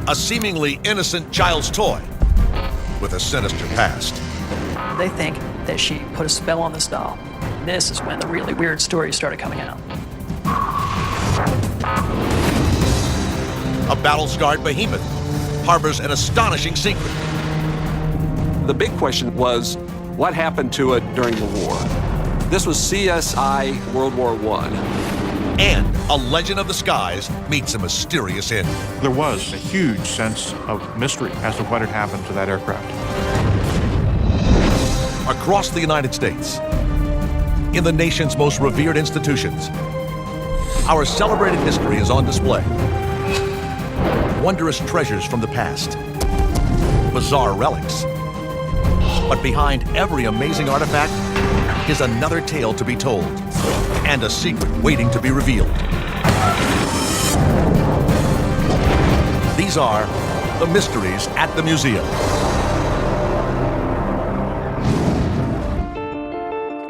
a seemingly innocent child's toy with a sinister past. They think that she put a spell on this doll. This is when the really weird stories started coming out. A battle-scarred behemoth harbors an astonishing secret. The big question was, what happened to it during the war? This was CSI World War I. And a legend of the skies meets a mysterious end. There was a huge sense of mystery as to what had happened to that aircraft. Across the United States, in the nation's most revered institutions, our celebrated history is on display. Wondrous treasures from the past, bizarre relics. But behind every amazing artifact is another tale to be told, and a secret waiting to be revealed. These are the mysteries at the museum.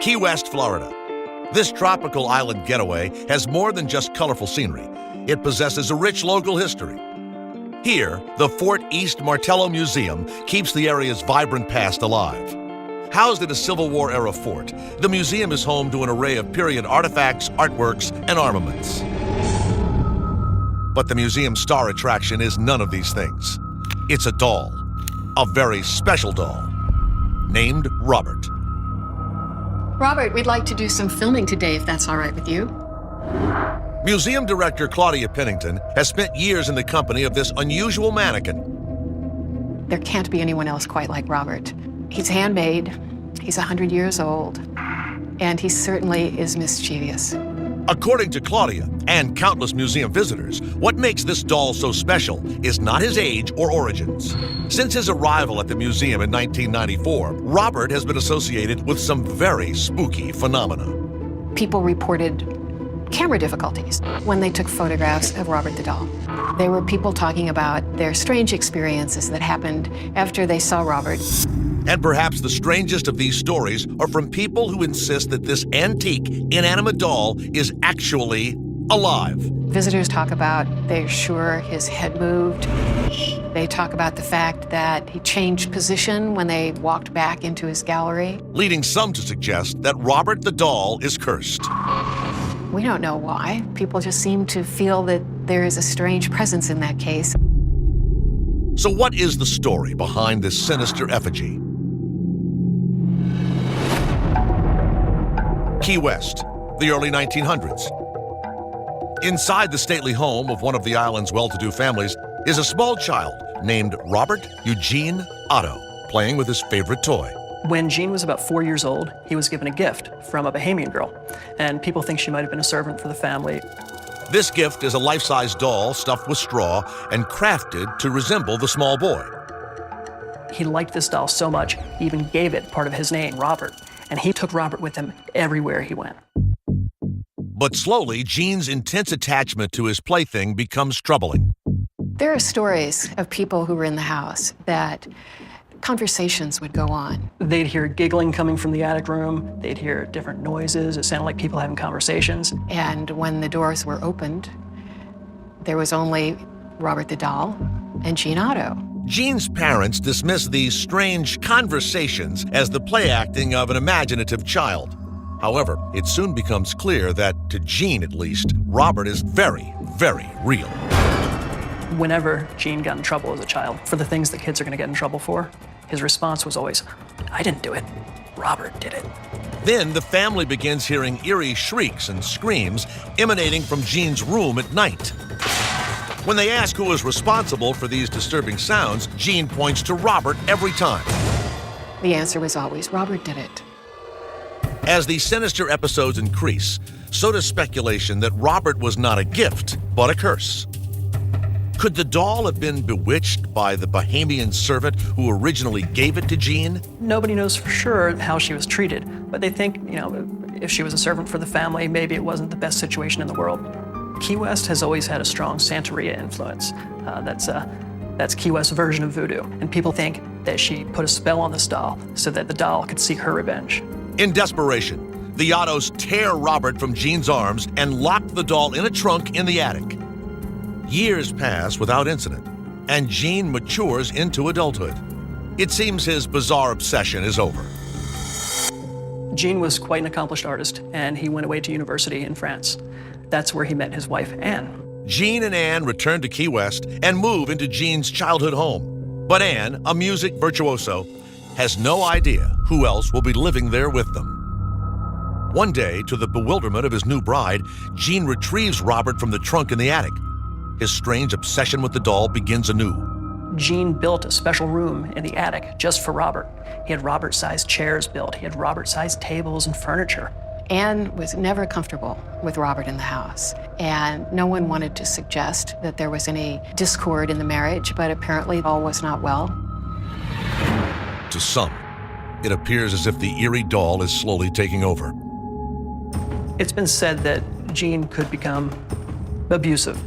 Key West, Florida. This tropical island getaway has more than just colorful scenery. It possesses a rich local history. Here, the Fort East Martello Museum keeps the area's vibrant past alive. Housed in a Civil War-era fort, the museum is home to an array of period artifacts, artworks, and armaments. But the museum's star attraction is none of these things. It's a doll, a very special doll, named Robert. Robert, we'd like to do some filming today, if that's all right with you. Museum director Claudia Pennington has spent years in the company of this unusual mannequin. There can't be anyone else quite like Robert. He's handmade, he's 100 years old, and he certainly is mischievous. According to Claudia and countless museum visitors, what makes this doll so special is not his age or origins. Since his arrival at the museum in 1994, Robert has been associated with some very spooky phenomena. People reported camera difficulties when they took photographs of Robert the doll. There were people talking about their strange experiences that happened after they saw Robert. And perhaps the strangest of these stories are from people who insist that this antique, inanimate doll is actually alive. Visitors talk about they're sure his head moved. They talk about the fact that he changed position when they walked back into his gallery. Leading some to suggest that Robert the doll is cursed. We don't know why. People just seem to feel that there is a strange presence in that case. So what is the story behind this sinister effigy? Key West, the early 1900s. Inside the stately home of one of the island's well-to-do families is a small child named Robert Eugene Otto, playing with his favorite toy. When Gene was about 4 years old, he was given a gift from a Bahamian girl, and people think she might have been a servant for the family. This gift is a life-size doll stuffed with straw and crafted to resemble the small boy. He liked this doll so much, he even gave it part of his name, Robert, and he took Robert with him everywhere he went. But slowly, Gene's intense attachment to his plaything becomes troubling. There are stories of people who were in the house that conversations would go on. They'd hear giggling coming from the attic room. They'd hear different noises. It sounded like people having conversations. And when the doors were opened, there was only Robert the doll and Gene Otto. Gene's parents dismiss these strange conversations as the play acting of an imaginative child. However, it soon becomes clear that, to Gene at least, Robert is very, very real. Whenever Gene got in trouble as a child for the things that kids are going to get in trouble for, his response was always, "I didn't do it. Robert did it." Then the family begins hearing eerie shrieks and screams emanating from Gene's room at night. When they ask who is responsible for these disturbing sounds, Gene points to Robert every time. The answer was always, Robert did it. As these sinister episodes increase, so does speculation that Robert was not a gift, but a curse. Could the doll have been bewitched by the Bahamian servant who originally gave it to Gene? Nobody knows for sure how she was treated, but they think, if she was a servant for the family, maybe it wasn't the best situation in the world. Key West has always had a strong Santeria influence. That's Key West's version of voodoo, and people think that she put a spell on this doll so that the doll could seek her revenge. In desperation, the Ottos tear Robert from Gene's arms and lock the doll in a trunk in the attic. Years pass without incident, and Gene matures into adulthood. It seems his bizarre obsession is over. Gene was quite an accomplished artist, and he went away to university in France. That's where he met his wife, Anne. Gene and Anne return to Key West and move into Gene's childhood home. But Anne, a music virtuoso, has no idea who else will be living there with them. One day, to the bewilderment of his new bride, Gene retrieves Robert from the trunk in the attic. His strange obsession with the doll begins anew. Gene built a special room in the attic just for Robert. He had Robert-sized chairs built. He had Robert-sized tables and furniture. Anne was never comfortable with Robert in the house, and no one wanted to suggest that there was any discord in the marriage, but apparently all was not well. To some, it appears as if the eerie doll is slowly taking over. It's been said that Gene could become abusive,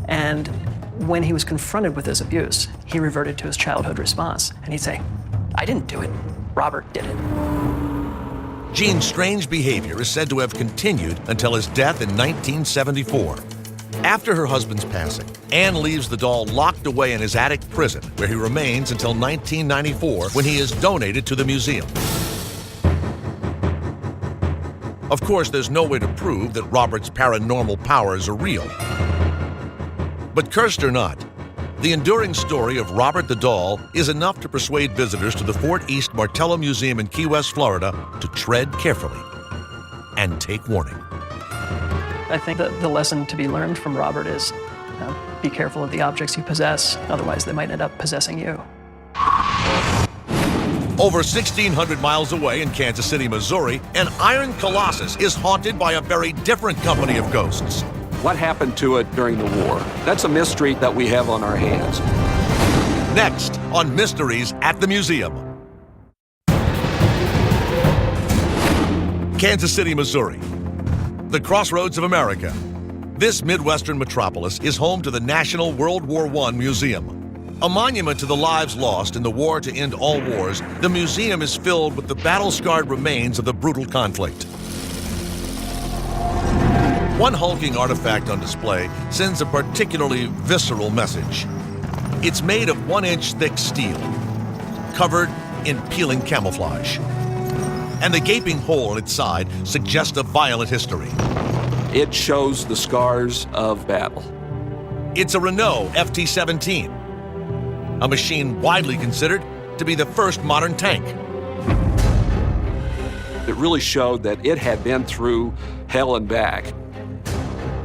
and when he was confronted with his abuse, he reverted to his childhood response, and he'd say, "I didn't do it, Robert did it." Gene's strange behavior is said to have continued until his death in 1974. After her husband's passing, Anne leaves the doll locked away in his attic prison, where he remains until 1994, when he is donated to the museum. Of course, there's no way to prove that Robert's paranormal powers are real. But cursed or not, the enduring story of Robert the Doll is enough to persuade visitors to the Fort East Martello Museum in Key West, Florida, to tread carefully and take warning. I think that the lesson to be learned from Robert is be careful of the objects you possess, otherwise they might end up possessing you. Over 1,600 miles away in Kansas City, Missouri, an iron colossus is haunted by a very different company of ghosts. What happened to it during the war? That's a mystery that we have on our hands. Next on Mysteries at the Museum. Kansas City, Missouri, the crossroads of America. This Midwestern metropolis is home to the National World War I Museum. A monument to the lives lost in the war to end all wars, the museum is filled with the battle-scarred remains of the brutal conflict. One hulking artifact on display sends a particularly visceral message. It's made of 1-inch thick steel, covered in peeling camouflage. And the gaping hole in its side suggests a violent history. It shows the scars of battle. It's a Renault FT-17, a machine widely considered to be the first modern tank. It really showed that it had been through hell and back.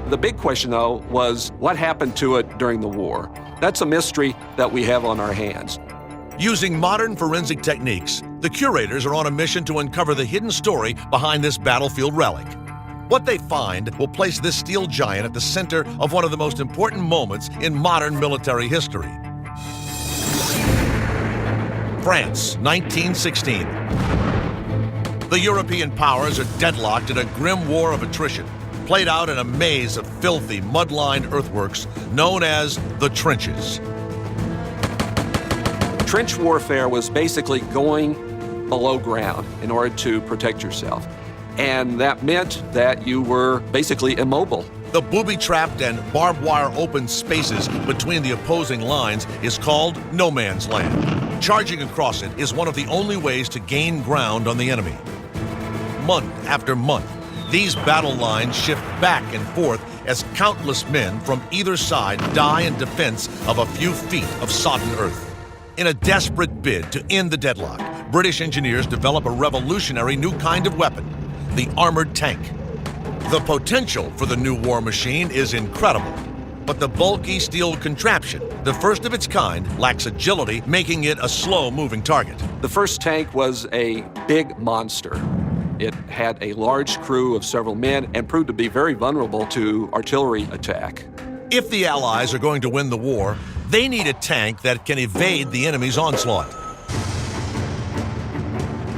The big question, though, was what happened to it during the war? That's a mystery that we have on our hands. Using modern forensic techniques, the curators are on a mission to uncover the hidden story behind this battlefield relic. What they find will place this steel giant at the center of one of the most important moments in modern military history. France, 1916. The European powers are deadlocked in a grim war of attrition, played out in a maze of filthy, mud-lined earthworks known as the trenches. Trench warfare was basically going below ground in order to protect yourself. And that meant that you were basically immobile. The booby-trapped and barbed wire open spaces between the opposing lines is called no man's land. Charging across it is one of the only ways to gain ground on the enemy. Month after month, these battle lines shift back and forth as countless men from either side die in defense of a few feet of sodden earth. In a desperate bid to end the deadlock, British engineers develop a revolutionary new kind of weapon, the armored tank. The potential for the new war machine is incredible, but the bulky steel contraption, the first of its kind, lacks agility, making it a slow-moving target. The first tank was a big monster. It had a large crew of several men and proved to be very vulnerable to artillery attack. If the Allies are going to win the war, they need a tank that can evade the enemy's onslaught.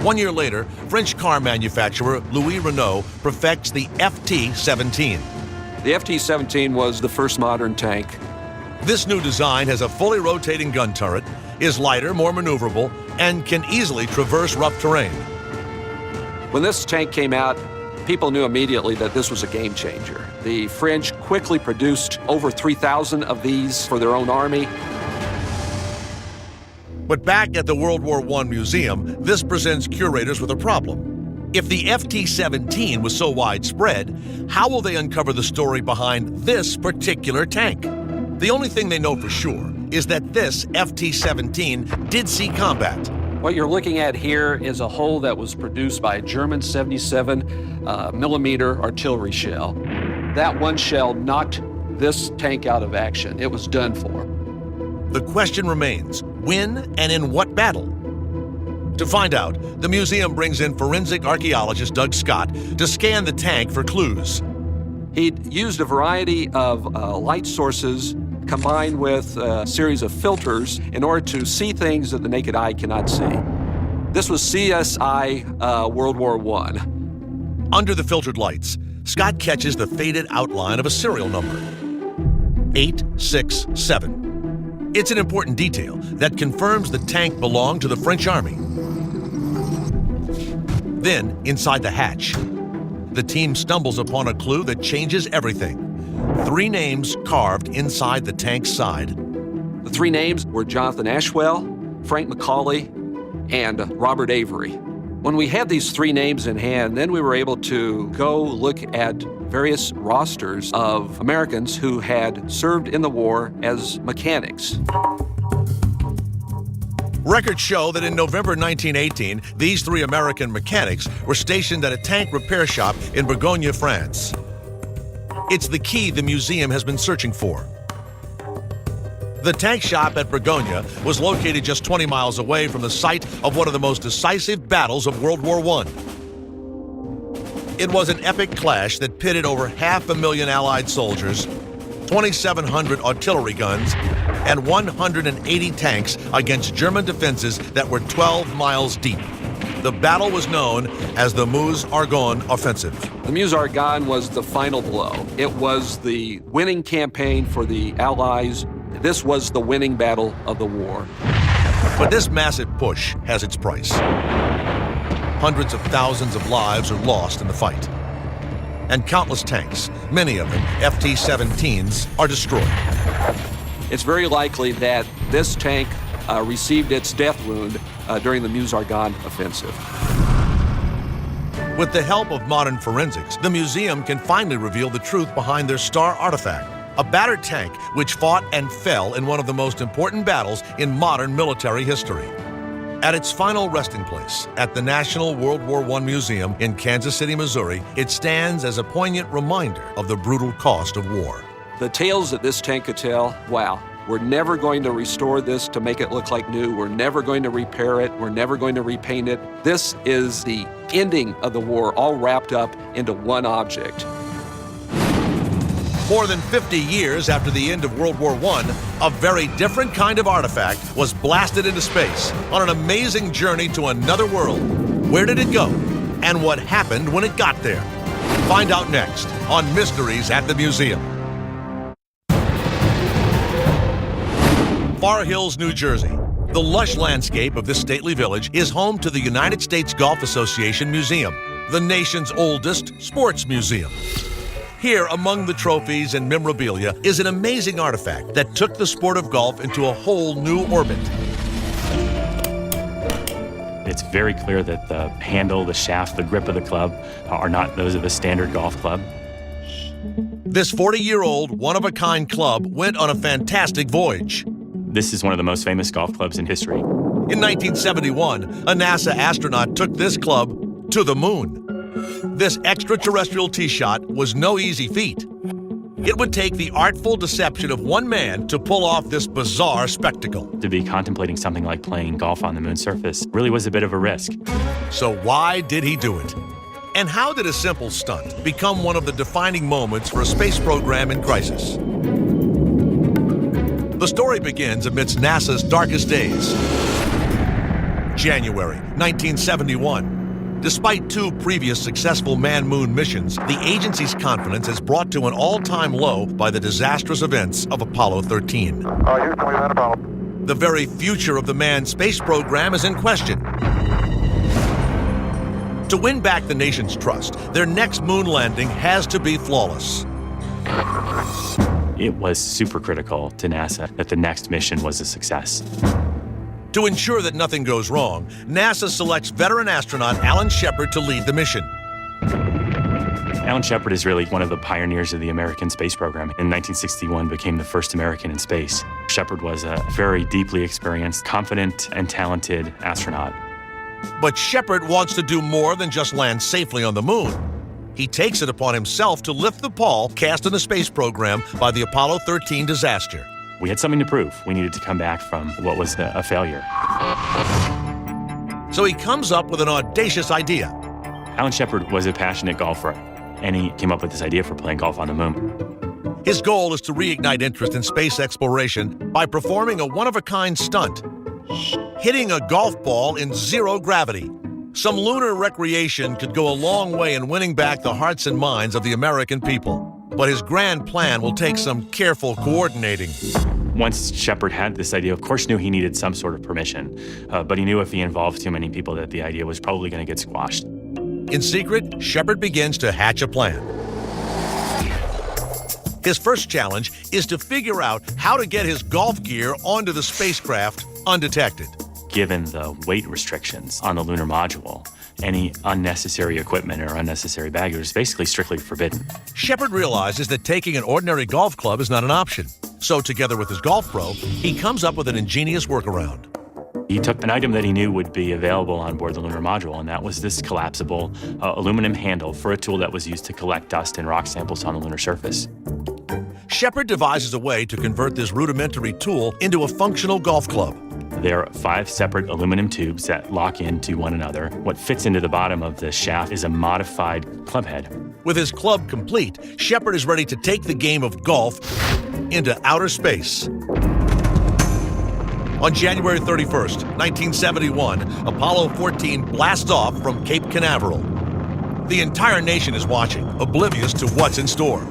1 year later, French car manufacturer Louis Renault perfects the FT-17. The FT-17 was the first modern tank. This new design has a fully rotating gun turret, is lighter, more maneuverable, and can easily traverse rough terrain. When this tank came out, people knew immediately that this was a game changer. The French quickly produced over 3,000 of these for their own army. But back at the World War I Museum, this presents curators with a problem. If the FT-17 was so widespread, how will they uncover the story behind this particular tank? The only thing they know for sure is that this FT-17 did see combat. What you're looking at here is a hole that was produced by a German 77 millimeter artillery shell. That one shell knocked this tank out of action. It was done for. The question remains, when and in what battle? To find out, the museum brings in forensic archaeologist Doug Scott to scan the tank for clues. He'd used a variety of light sources combined with a series of filters in order to see things that the naked eye cannot see. This was CSI World War I. Under the filtered lights, Scott catches the faded outline of a serial number, 867. It's an important detail that confirms the tank belonged to the French Army. Then, inside the hatch, the team stumbles upon a clue that changes everything. 3 names carved inside the tank's side. The 3 names were Jonathan Ashwell, Frank McCauley, and Robert Avery. When we had these 3 names in hand, then we were able to go look at various rosters of Americans who had served in the war as mechanics. Records show that in November 1918, these 3 American mechanics were stationed at a tank repair shop in Bourgogne, France. It's the key the museum has been searching for. The tank shop at Bourgogne was located just 20 miles away from the site of one of the most decisive battles of World War I. It was an epic clash that pitted over 500,000 Allied soldiers, 2,700 artillery guns, and 180 tanks against German defenses that were 12 miles deep. The battle was known as the Meuse-Argonne Offensive. The Meuse-Argonne was the final blow. It was the winning campaign for the Allies. This was the winning battle of the war. But this massive push has its price. Hundreds of thousands of lives are lost in the fight. And countless tanks, many of them FT-17s, are destroyed. It's very likely that this tank received its death wound during the Meuse-Argonne offensive. With the help of modern forensics, the museum can finally reveal the truth behind their star artifact, a battered tank which fought and fell in one of the most important battles in modern military history. At its final resting place, at the National World War I Museum in Kansas City, Missouri, it stands as a poignant reminder of the brutal cost of war. The tales that this tank could tell, wow, we're never going to restore this to make it look like new. We're never going to repair it. We're never going to repaint it. This is the ending of the war, all wrapped up into one object. More than 50 years after the end of World War I, a very different kind of artifact was blasted into space on an amazing journey to another world. Where did it go? And what happened when it got there? Find out next on Mysteries at the Museum. Far Hills, New Jersey. The lush landscape of this stately village is home to the United States Golf Association Museum, the nation's oldest sports museum. Here, among the trophies and memorabilia, is an amazing artifact that took the sport of golf into a whole new orbit. It's very clear that the handle, the shaft, the grip of the club are not those of a standard golf club. This 40-year-old, one-of-a-kind club went on a fantastic voyage. This is one of the most famous golf clubs in history. In 1971, a NASA astronaut took this club to the moon. This extraterrestrial tee shot was no easy feat. It would take the artful deception of one man to pull off this bizarre spectacle. To be contemplating something like playing golf on the moon's surface really was a bit of a risk. So why did he do it? And how did a simple stunt become one of the defining moments for a space program in crisis? The story begins amidst NASA's darkest days. January 1971. Despite 2 previous successful man-moon missions, the agency's confidence is brought to an all-time low by the disastrous events of Apollo 13. Houston, we've had Apollo. The very future of the manned space program is in question. To win back the nation's trust, their next moon landing has to be flawless. It was super critical to NASA that the next mission was a success. To ensure that nothing goes wrong, NASA selects veteran astronaut Alan Shepard to lead the mission. Alan Shepard is really one of the pioneers of the American space program. In 1961, became the first American in space. Shepard was a very deeply experienced, confident, and talented astronaut. But Shepard wants to do more than just land safely on the moon. He takes it upon himself to lift the pall cast in the space program by the Apollo 13 disaster. We had something to prove. We needed to come back from what was a failure. So he comes up with an audacious idea. Alan Shepard was a passionate golfer, and he came up with this idea for playing golf on the moon. His goal is to reignite interest in space exploration by performing a one-of-a-kind stunt, hitting a golf ball in zero gravity. Some lunar recreation could go a long way in winning back the hearts and minds of the American people. But his grand plan will take some careful coordinating. Once Shepard had this idea, of course knew he needed some sort of permission, but he knew if he involved too many people that the idea was probably going to get squashed. In secret, Shepard begins to hatch a plan. His first challenge is to figure out how to get his golf gear onto the spacecraft undetected. Given the weight restrictions on the lunar module, any unnecessary equipment or unnecessary baggage is basically strictly forbidden. Shepard realizes that taking an ordinary golf club is not an option. So together with his golf pro, he comes up with an ingenious workaround. He took an item that he knew would be available on board the lunar module, and that was this collapsible aluminum handle for a tool that was used to collect dust and rock samples on the lunar surface. Shepard devises a way to convert this rudimentary tool into a functional golf club. There are 5 separate aluminum tubes that lock into one another. What fits into the bottom of the shaft is a modified club head. With his club complete, Shepard is ready to take the game of golf into outer space. On January 31st, 1971, Apollo 14 blasts off from Cape Canaveral. The entire nation is watching, oblivious to what's in store.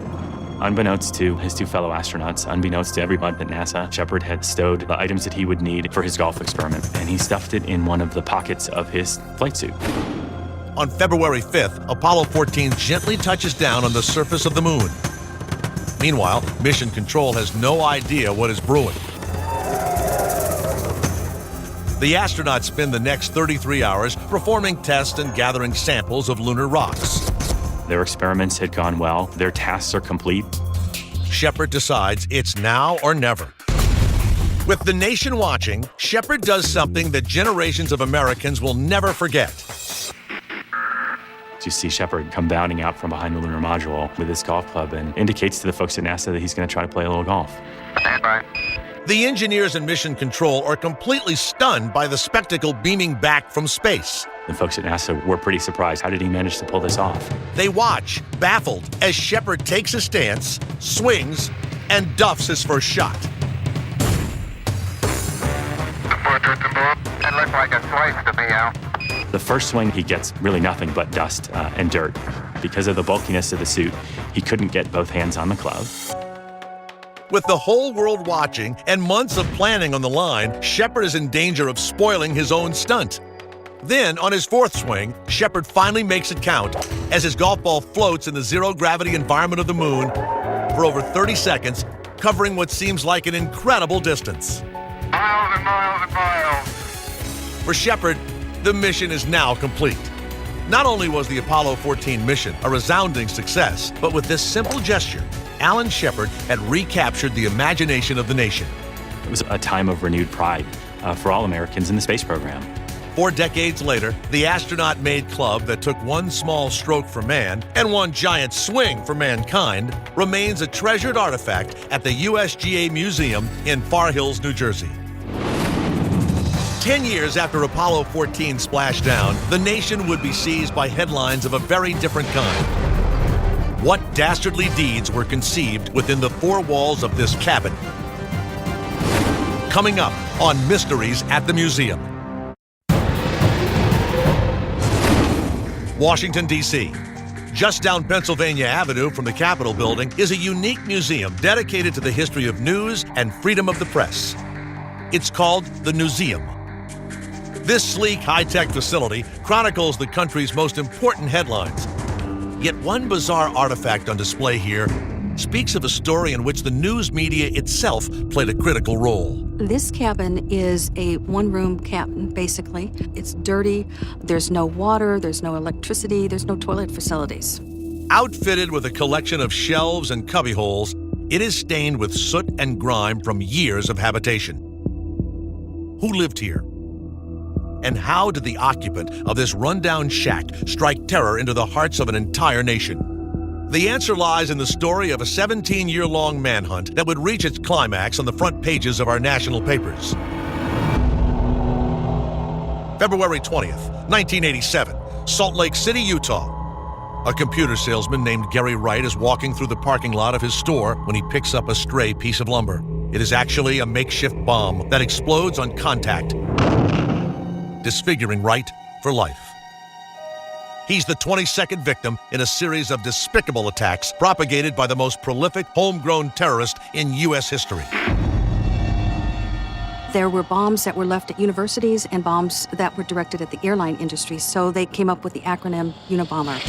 Unbeknownst to his 2 fellow astronauts, unbeknownst to everyone at NASA, Shepard had stowed the items that he would need for his golf experiment, and he stuffed it in one of the pockets of his flight suit. On February 5th, Apollo 14 gently touches down on the surface of the moon. Meanwhile, Mission Control has no idea what is brewing. The astronauts spend the next 33 hours performing tests and gathering samples of lunar rocks. Their experiments had gone well. Their tasks are complete. Shepard decides it's now or never. With the nation watching, Shepard does something that generations of Americans will never forget. You see Shepard come bounding out from behind the lunar module with his golf club and indicates to the folks at NASA that he's going to try to play a little golf. The engineers in Mission Control are completely stunned by the spectacle beaming back from space. The folks at NASA were pretty surprised. How did he manage to pull this off? They watch, baffled, as Shepard takes a stance, swings, and duffs his first shot. It looks like a slice to me, Al. The first swing, he gets really nothing but dust and dirt. Because of the bulkiness of the suit, he couldn't get both hands on the club. With the whole world watching and months of planning on the line, Shepard is in danger of spoiling his own stunt. Then, on his 4th swing, Shepard finally makes it count as his golf ball floats in the zero-gravity environment of the moon for over 30 seconds, covering what seems like an incredible distance. Miles and miles and miles. For Shepard, the mission is now complete. Not only was the Apollo 14 mission a resounding success, but with this simple gesture, Alan Shepard had recaptured the imagination of the nation. It was a time of renewed pride for all Americans in the space program. 4 decades later, the astronaut-made club that took one small stroke for man and one giant swing for mankind remains a treasured artifact at the USGA Museum in Far Hills, New Jersey. 10 years after Apollo 14 splashed down, the nation would be seized by headlines of a very different kind. What dastardly deeds were conceived within the 4 walls of this cabin? Coming up on Mysteries at the Museum. Washington, D.C. Just down Pennsylvania Avenue from the Capitol building is a unique museum dedicated to the history of news and freedom of the press. It's called the Newseum. This sleek, high-tech facility chronicles the country's most important headlines. Yet one bizarre artifact on display here speaks of a story in which the news media itself played a critical role. This cabin is a one-room cabin, basically. It's dirty, there's no water, there's no electricity, there's no toilet facilities. Outfitted with a collection of shelves and cubbyholes, it is stained with soot and grime from years of habitation. Who lived here? And how did the occupant of this rundown shack strike terror into the hearts of an entire nation? The answer lies in the story of a 17-year-long manhunt that would reach its climax on the front pages of our national papers. February 20th, 1987, Salt Lake City, Utah. A computer salesman named Gary Wright is walking through the parking lot of his store when he picks up a stray piece of lumber. It is actually a makeshift bomb that explodes on contact, disfiguring Wright for life. He's the 22nd victim in a series of despicable attacks propagated by the most prolific homegrown terrorist in U.S. history. There were bombs that were left at universities and bombs that were directed at the airline industry, so they came up with the acronym Unabomber.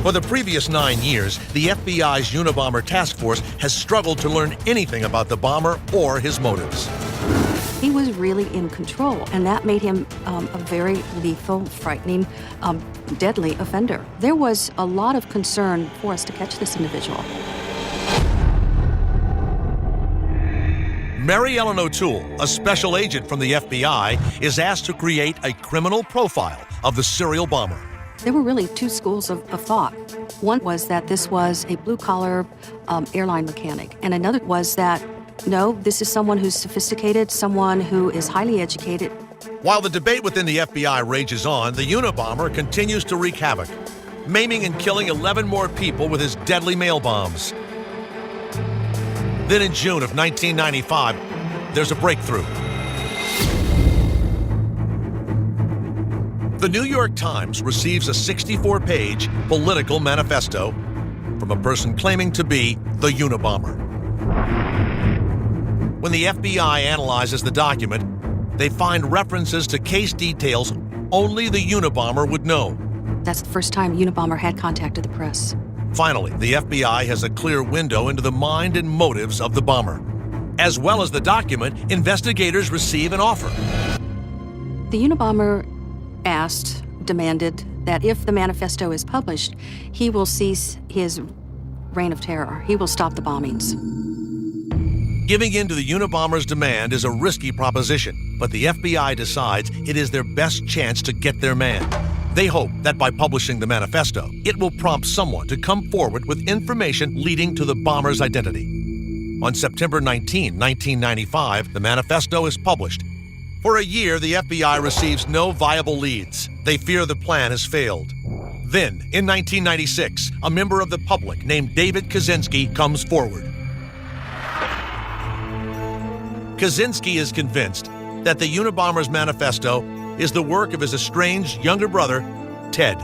For the previous 9 years, the FBI's Unabomber task force has struggled to learn anything about the bomber or his motives. He was really in control, and that made him a very lethal, frightening, deadly offender. There was a lot of concern for us to catch this individual. Mary Ellen O'Toole, a special agent from the FBI, is asked to create a criminal profile of the serial bomber. There were really two schools of thought. One was that this was a blue-collar airline mechanic, and another was that, no, this is someone who's sophisticated, someone who is highly educated. While the debate within the FBI rages on, the Unabomber continues to wreak havoc, maiming and killing 11 more people with his deadly mail bombs. Then in June of 1995, there's a breakthrough. The New York Times receives a 64-page political manifesto from a person claiming to be the Unabomber. When the FBI analyzes the document, they find references to case details only the Unabomber would know. That's the first time Unabomber had contacted the press. Finally, the FBI has a clear window into the mind and motives of the bomber. As well as the document, investigators receive an offer. The Unabomber demanded that if the manifesto is published, he will cease his reign of terror. He will stop the bombings. Giving in to the Unabomber's demand is a risky proposition, but the FBI decides it is their best chance to get their man. They hope that by publishing the manifesto, it will prompt someone to come forward with information leading to the bomber's identity. On September 19, 1995, the manifesto is published. For a year, the FBI receives no viable leads. They fear the plan has failed. Then, in 1996, a member of the public named David Kaczynski comes forward. Kaczynski is convinced that the Unabomber's manifesto is the work of his estranged younger brother, Ted.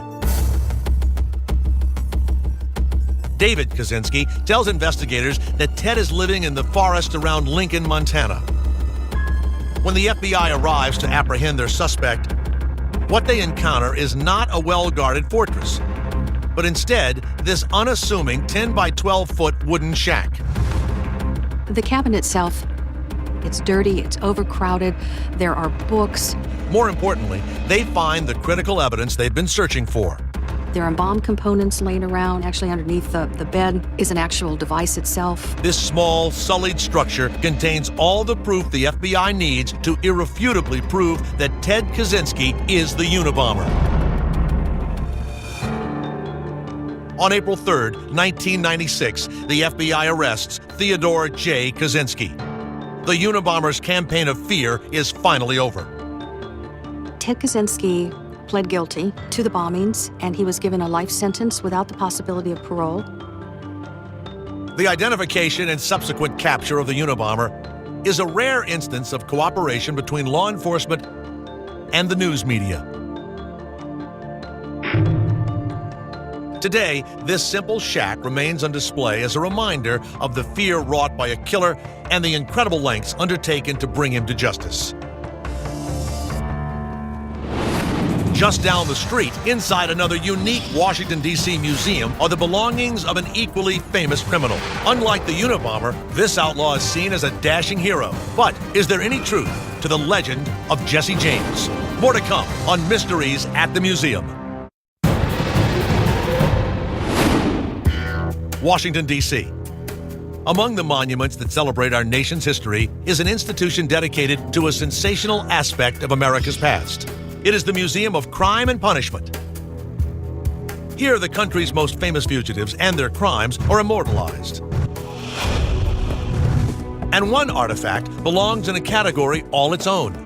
David Kaczynski tells investigators that Ted is living in the forest around Lincoln, Montana. When the FBI arrives to apprehend their suspect, what they encounter is not a well-guarded fortress, but instead this unassuming 10 by 12 foot wooden shack. The cabin itself, it's dirty, it's overcrowded, there are books. More importantly, they find the critical evidence they've been searching for. There are bomb components laying around. Actually, underneath the bed is an actual device itself. This small, sullied structure contains all the proof the FBI needs to irrefutably prove that Ted Kaczynski is the Unabomber. On April 3rd, 1996, the FBI arrests Theodore J. Kaczynski. The Unabomber's campaign of fear is finally over. Ted Kaczynski pled guilty to the bombings, and he was given a life sentence without the possibility of parole. The identification and subsequent capture of the Unabomber is a rare instance of cooperation between law enforcement and the news media. Today, this simple shack remains on display as a reminder of the fear wrought by a killer and the incredible lengths undertaken to bring him to justice. Just down the street, inside another unique Washington, D.C. museum, are the belongings of an equally famous criminal. Unlike the Unabomber, this outlaw is seen as a dashing hero. But is there any truth to the legend of Jesse James? More to come on Mysteries at the Museum. Washington, D.C. Among the monuments that celebrate our nation's history is an institution dedicated to a sensational aspect of America's past. It is the Museum of Crime and Punishment. Here, the country's most famous fugitives and their crimes are immortalized. And one artifact belongs in a category all its own.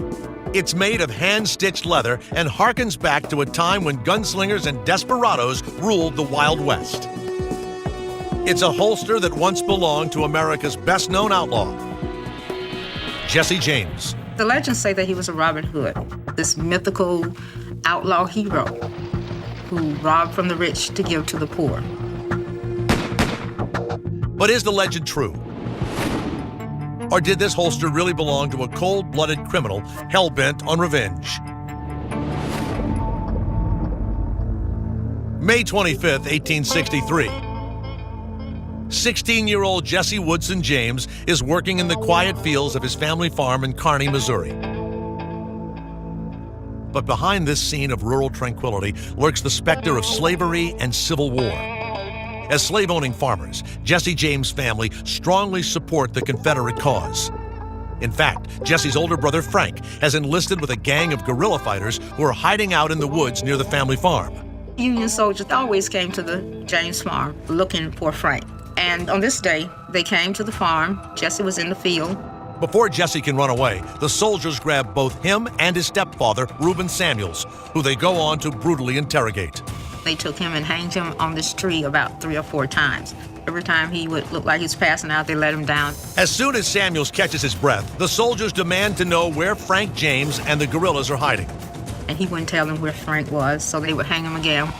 It's made of hand-stitched leather and harkens back to a time when gunslingers and desperados ruled the Wild West. It's a holster that once belonged to America's best-known outlaw, Jesse James. The legends say that he was a Robin Hood, this mythical outlaw hero who robbed from the rich to give to the poor. But is the legend true? Or did this holster really belong to a cold-blooded criminal hell-bent on revenge? May 25th, 1863. 16-year-old Jesse Woodson James is working in the quiet fields of his family farm in Kearney, Missouri. But behind this scene of rural tranquility lurks the specter of slavery and civil war. As slave-owning farmers, Jesse James' family strongly support the Confederate cause. In fact, Jesse's older brother Frank has enlisted with a gang of guerrilla fighters who are hiding out in the woods near the family farm. Union soldiers always came to the James farm looking for Frank. And on this day, they came to the farm. Jesse was in the field. Before Jesse can run away, the soldiers grab both him and his stepfather, Reuben Samuels, who they go on to brutally interrogate. They took him and hanged him on this tree about 3 or 4 times. Every time he would look like he was passing out, they let him down. As soon as Samuels catches his breath, the soldiers demand to know where Frank James and the guerrillas are hiding. And he wouldn't tell them where Frank was, so they would hang him again.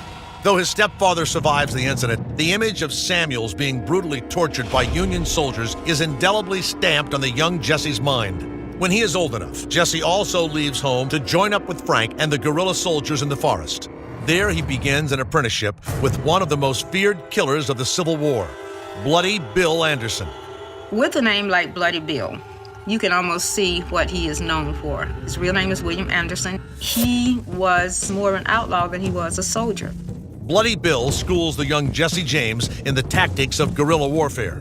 Though his stepfather survives the incident, the image of Samuels being brutally tortured by Union soldiers is indelibly stamped on the young Jesse's mind. When he is old enough, Jesse also leaves home to join up with Frank and the guerrilla soldiers in the forest. There he begins an apprenticeship with one of the most feared killers of the Civil War, Bloody Bill Anderson. With a name like Bloody Bill, you can almost see what he is known for. His real name is William Anderson. He was more of an outlaw than he was a soldier. Bloody Bill schools the young Jesse James in the tactics of guerrilla warfare.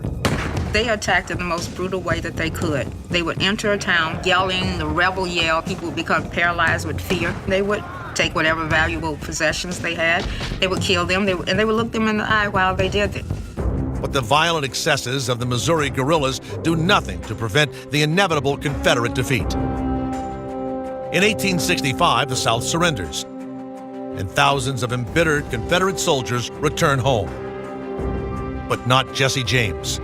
They attacked in the most brutal way that they could. They would enter a town yelling the rebel yell. People would become paralyzed with fear. They would take whatever valuable possessions they had. They would kill them, and they would look them in the eye while they did it. But the violent excesses of the Missouri guerrillas do nothing to prevent the inevitable Confederate defeat. In 1865, the South surrenders, and thousands of embittered Confederate soldiers return home. But not Jesse James.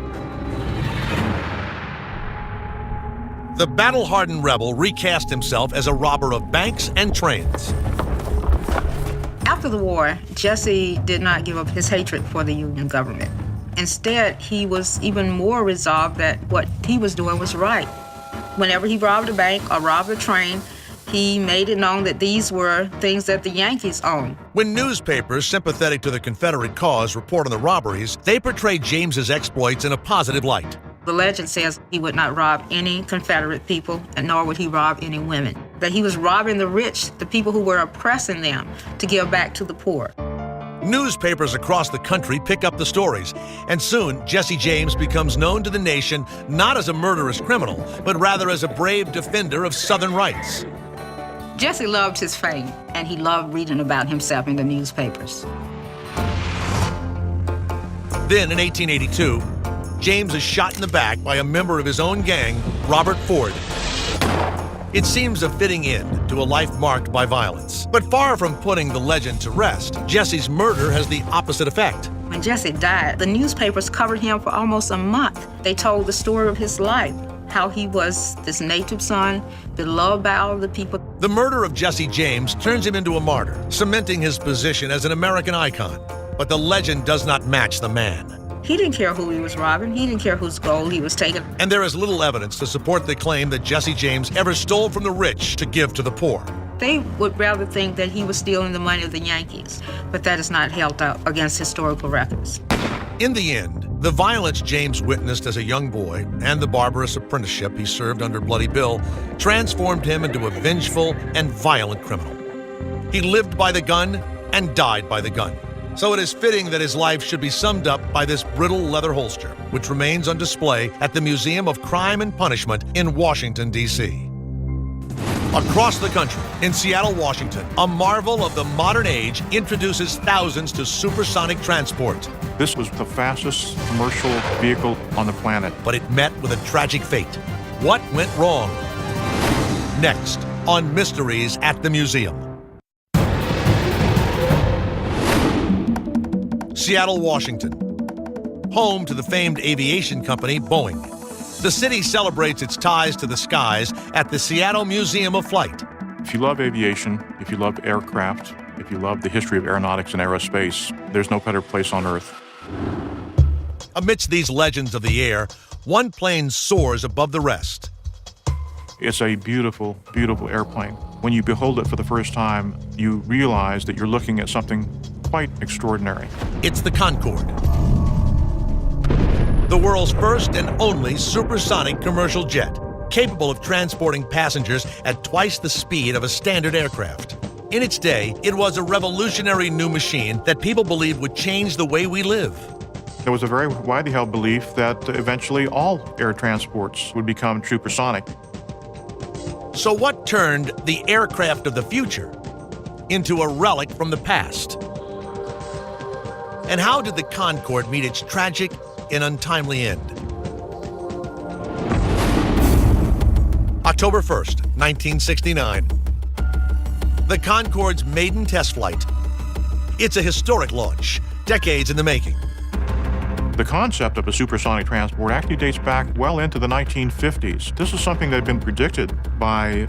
The battle-hardened rebel recast himself as a robber of banks and trains. After the war, Jesse did not give up his hatred for the Union government. Instead, he was even more resolved that what he was doing was right. Whenever he robbed a bank or robbed a train, he made it known that these were things that the Yankees owned. When newspapers sympathetic to the Confederate cause report on the robberies, they portray James's exploits in a positive light. The legend says he would not rob any Confederate people, and nor would he rob any women. That he was robbing the rich, the people who were oppressing them, to give back to the poor. Newspapers across the country pick up the stories, and soon Jesse James becomes known to the nation not as a murderous criminal, but rather as a brave defender of Southern rights. Jesse loved his fame, and he loved reading about himself in the newspapers. Then, in 1882, James is shot in the back by a member of his own gang, Robert Ford. It seems a fitting end to a life marked by violence. But far from putting the legend to rest, Jesse's murder has the opposite effect. When Jesse died, the newspapers covered him for almost a month. They told the story of his life, how he was this native son, beloved by all the people. The murder of Jesse James turns him into a martyr, cementing his position as an American icon. But the legend does not match the man. He didn't care who he was robbing. He didn't care whose gold he was taking. And there is little evidence to support the claim that Jesse James ever stole from the rich to give to the poor. They would rather think that he was stealing the money of the Yankees, but that is not held up against historical records. In the end, the violence James witnessed as a young boy and the barbarous apprenticeship he served under Bloody Bill transformed him into a vengeful and violent criminal. He lived by the gun and died by the gun. So it is fitting that his life should be summed up by this brittle leather holster, which remains on display at the Museum of Crime and Punishment in Washington, D.C. Across the country, in Seattle, Washington, a marvel of the modern age introduces thousands to supersonic transport. This was the fastest commercial vehicle on the planet. But it met with a tragic fate. What went wrong? Next on Mysteries at the Museum. Seattle, Washington, home to the famed aviation company Boeing. The city celebrates its ties to the skies at the Seattle Museum of Flight. If you love aviation, if you love aircraft, if you love the history of aeronautics and aerospace, there's no better place on Earth. Amidst these legends of the air, one plane soars above the rest. It's a beautiful, beautiful airplane. When you behold it for the first time, you realize that you're looking at something quite extraordinary. It's the Concorde, the world's first and only supersonic commercial jet, capable of transporting passengers at twice the speed of a standard aircraft. In its day, it was a revolutionary new machine that people believed would change the way we live. There was a very widely held belief that eventually all air transports would become supersonic. So what turned the aircraft of the future into a relic from the past? And how did the Concorde meet its tragic and untimely end? October 1st, 1969. The Concorde's maiden test flight. It's a historic launch, decades in the making. The concept of a supersonic transport actually dates back well into the 1950s. This is something that had been predicted by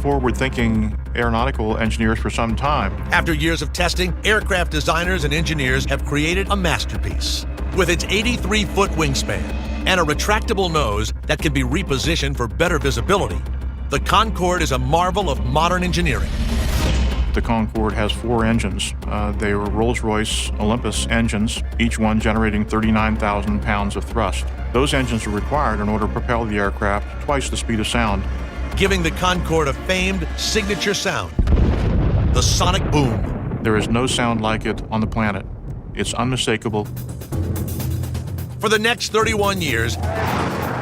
forward-thinking aeronautical engineers for some time. After years of testing, aircraft designers and engineers have created a masterpiece. With its 83-foot wingspan and a retractable nose that can be repositioned for better visibility, the Concorde is a marvel of modern engineering. The Concorde has 4 engines. They were Rolls-Royce Olympus engines, each one generating 39,000 pounds of thrust. Those engines were required in order to propel the aircraft twice the speed of sound, giving the Concorde a famed signature sound, the sonic boom. There is no sound like it on the planet. It's unmistakable. For the next 31 years,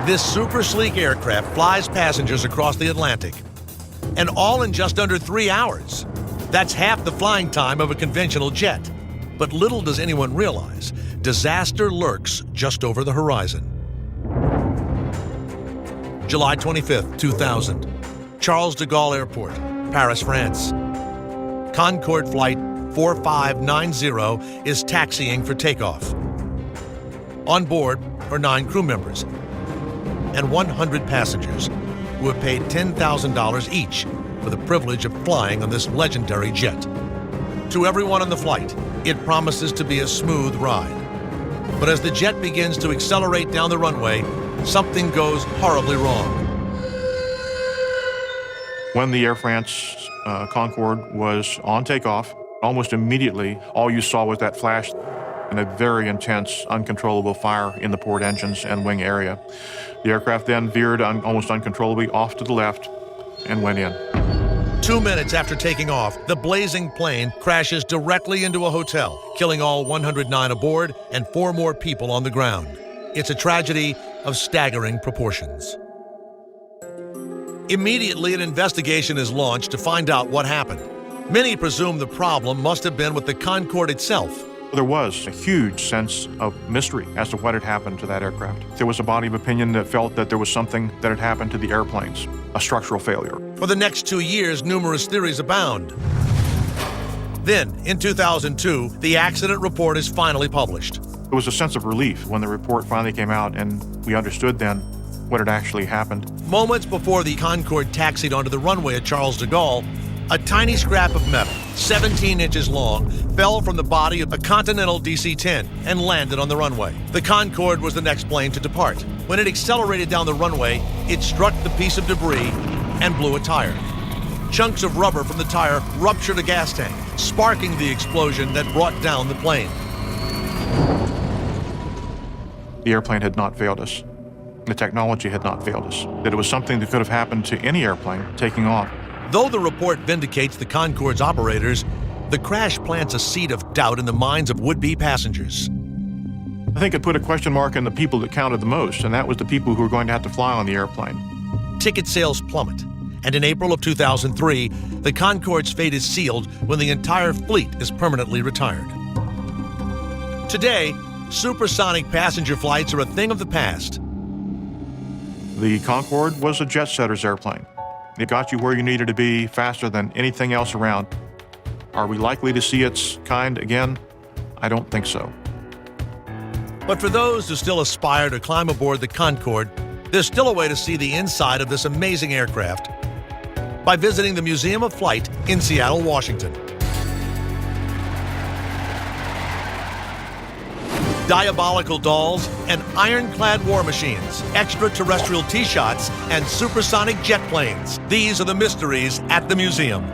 this super sleek aircraft flies passengers across the Atlantic, and all in just under 3 hours. That's half the flying time of a conventional jet. But little does anyone realize, disaster lurks just over the horizon. July 25th, 2000. Charles de Gaulle Airport, Paris, France. Concorde Flight 4590 is taxiing for takeoff. On board are 9 crew members and 100 passengers who have paid $10,000 each for the privilege of flying on this legendary jet. To everyone on the flight, it promises to be a smooth ride. But as the jet begins to accelerate down the runway, something goes horribly wrong. When the Air France Concorde was on takeoff, almost immediately, all you saw was that flash and a very intense, uncontrollable fire in the port engines and wing area. The aircraft then veered almost uncontrollably off to the left and went in. 2 minutes after taking off, the blazing plane crashes directly into a hotel, killing all 109 aboard and 4 more people on the ground. It's a tragedy of staggering proportions. Immediately, an investigation is launched to find out what happened. Many presume the problem must have been with the Concorde itself. There was a huge sense of mystery as to what had happened to that aircraft. There was a body of opinion that felt that there was something that had happened to the airplanes, a structural failure. For the next 2 years, numerous theories abound. Then, in 2002, the accident report is finally published. There was a sense of relief when the report finally came out and we understood then what had actually happened. Moments before the Concorde taxied onto the runway at Charles de Gaulle, a tiny scrap of metal, 17 inches long, fell from the body of a Continental DC-10 and landed on the runway. The Concorde was the next plane to depart. When it accelerated down the runway, it struck the piece of debris and blew a tire. Chunks of rubber from the tire ruptured a gas tank, sparking the explosion that brought down the plane. The airplane had not failed us. The technology had not failed us. That it was something that could have happened to any airplane taking off. Though the report vindicates the Concorde's operators, the crash plants a seed of doubt in the minds of would-be passengers. I think it put a question mark in the people that counted the most, and that was the people who were going to have to fly on the airplane. Ticket sales plummet, and in April of 2003, the Concorde's fate is sealed when the entire fleet is permanently retired. Today, supersonic passenger flights are a thing of the past. The Concorde was a jet-setter's airplane. It got you where you needed to be faster than anything else around. Are we likely to see its kind again? I don't think so. But for those who still aspire to climb aboard the Concorde, there's still a way to see the inside of this amazing aircraft by visiting the Museum of Flight in Seattle, Washington. Diabolical dolls and ironclad war machines, extraterrestrial T-shots, and supersonic jet planes. These are the mysteries at the museum.